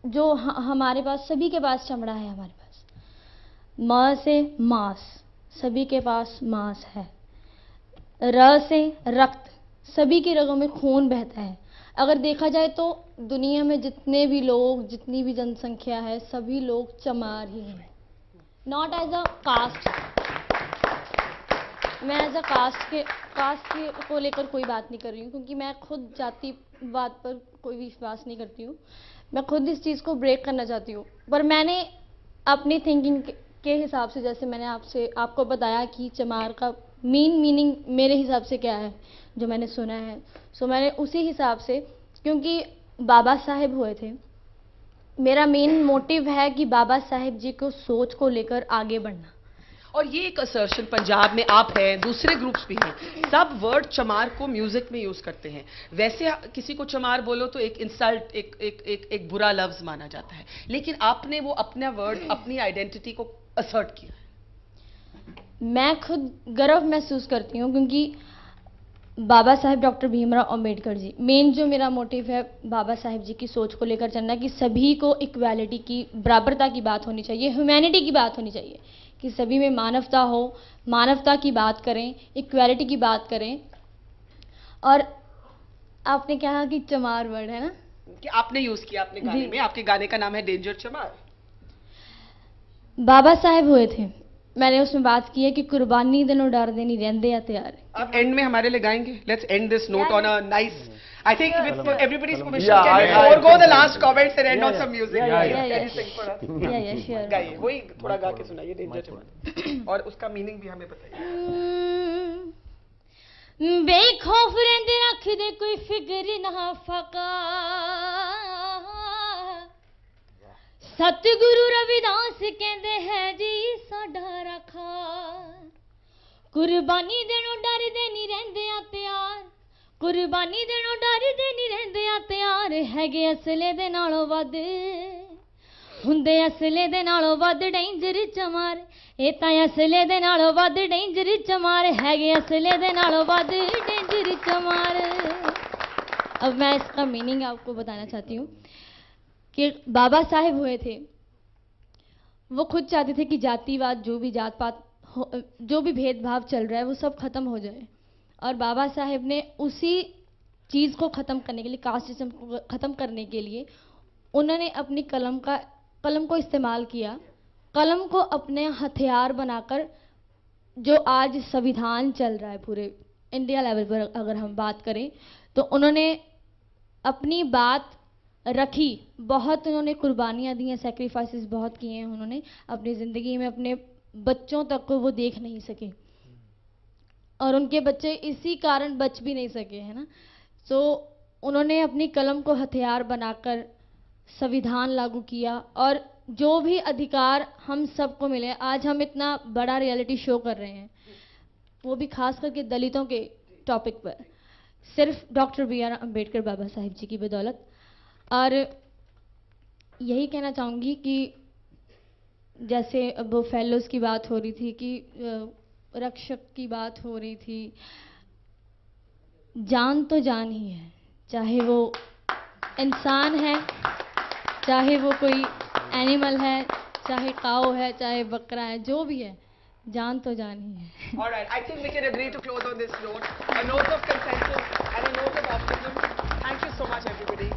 जो हमारे पास, सभी के पास चमड़ा है हमारे पास। म से मांस, सभी के पास मांस है। र से रक्त, सभी की रगों में खून बहता है। अगर देखा जाए तो दुनिया में जितने भी लोग, जितनी भी जनसंख्या है, सभी लोग चमार ही हैं। नॉट एज अ कास्ट, मैं एज अ कास्ट के को लेकर कोई बात नहीं कर रही हूँ, क्योंकि मैं खुद जातिवाद पर कोई विश्वास नहीं करती हूँ। मैं खुद इस चीज़ को ब्रेक करना चाहती हूँ, पर मैंने अपनी थिंकिंग के हिसाब से, जैसे मैंने आपको बताया कि चमार का मीनिंग मेरे हिसाब से क्या है, जो मैंने सुना है, सो मैंने उसी हिसाब से, क्योंकि बाबा साहेब हुए थे, मेरा मेन मोटिव है कि बाबा साहेब जी को सोच को लेकर आगे बढ़ना। और ये एक असर्शन पंजाब में आप हैं, दूसरे ग्रुप्स भी हैं, सब वर्ड चमार को म्यूजिक में यूज करते हैं। वैसे किसी को चमार बोलो तो एक इंसल्ट, एक बुरा लफ्ज माना जाता है, लेकिन आपने वो अपना वर्ड, अपनी आइडेंटिटी को असर्ट किया है। मैं खुद गर्व महसूस करती हूँ, क्योंकि बाबा साहेब डॉक्टर भीमराव अंबेडकर जी, मेन जो मेरा मोटिव है बाबा साहेब जी की सोच को लेकर चलना, कि सभी को इक्वालिटी की, बराबरता की बात होनी चाहिए, ह्यूमैनिटी की बात होनी चाहिए, कि सभी में मानवता हो, मानवता की बात करें, इक्वालिटी की बात करें। और आपने कहा कि चमार वर्ड है ना, कि आपने यूज किया अपने गाने में, आपके गाने का नाम है डेंजर चमार। बाबा साहेब हुए थे, मैंने उसमें बात की है कि कुर्बानी देनो डर दे नहीं रहंदे आ तैयार। आप एंड में हमारे लिए गाएंगे? Let's end this note on a nice, I think with everybody's permission, Yeah, can we I forego the last comments and end on some music? Yeah, Can you sing for us? sure। गाइए, वही थोड़ा गा के सुनाइए danger चमार, और उसका meaning भी हमें बताइए। बेखौफ रहंदे रख दे कोई फिक्र ना फका, सतगुरु रविदास कहते हैं जी साडा रखा, कुर्बानी देनों डर दे नहीं रहंदे आ तैयार, कुर्बानी देनों डर दे नहीं रहंदे आ तैयार, हैगे असले दे नालों वध, हुंदे असले दे नालों वध डेंजर चमार, ये तां असले दे नालों वध डेंजर चमार, हैगे असले दे नालों वध डेंजर चमार। अब मैं इसका मीनिंग आपको बताना चाहती हूँ कि बाबा साहेब हुए थे, वो खुद चाहते थे कि जातिवाद, जो भी जात पात, जो भी भेदभाव चल रहा है, वो सब खत्म हो जाए। और बाबा साहेब ने उसी चीज़ को ख़त्म करने के लिए, कास्टिज्म को ख़त्म करने के लिए, उन्होंने अपनी कलम को इस्तेमाल किया, कलम को अपने हथियार बनाकर, जो आज संविधान चल रहा है पूरे इंडिया लेवल पर अगर हम बात करें, तो उन्होंने अपनी बात रखी, बहुत उन्होंने कुर्बानियाँ दी हैं, सेक्रीफाइसेस बहुत किए हैं उन्होंने अपनी ज़िंदगी में, अपने बच्चों तक को वो देख नहीं सके, और उनके बच्चे इसी कारण बच भी नहीं सके, है ना। सो उन्होंने अपनी कलम को हथियार बनाकर संविधान लागू किया, और जो भी अधिकार हम सबको मिले, आज हम इतना बड़ा रियलिटी शो कर रहे हैं, वो भी खास करके दलितों के टॉपिक पर, सिर्फ डॉक्टर बी.आर. अम्बेडकर बाबा साहिब जी की बदौलत। और यही कहना चाहूँगी कि जैसे अब वो फेलोज़ की बात हो रही थी, कि रक्षक की बात हो रही थी, जान तो जान ही है, चाहे वो इंसान है, चाहे वो कोई एनिमल है, चाहे काऊ है, चाहे बकरा है, जो भी है, जान तो जान ही है। All right, I think we can agree to close on this note, a note of consensus and a note of optimism. Thank you so much, everybody.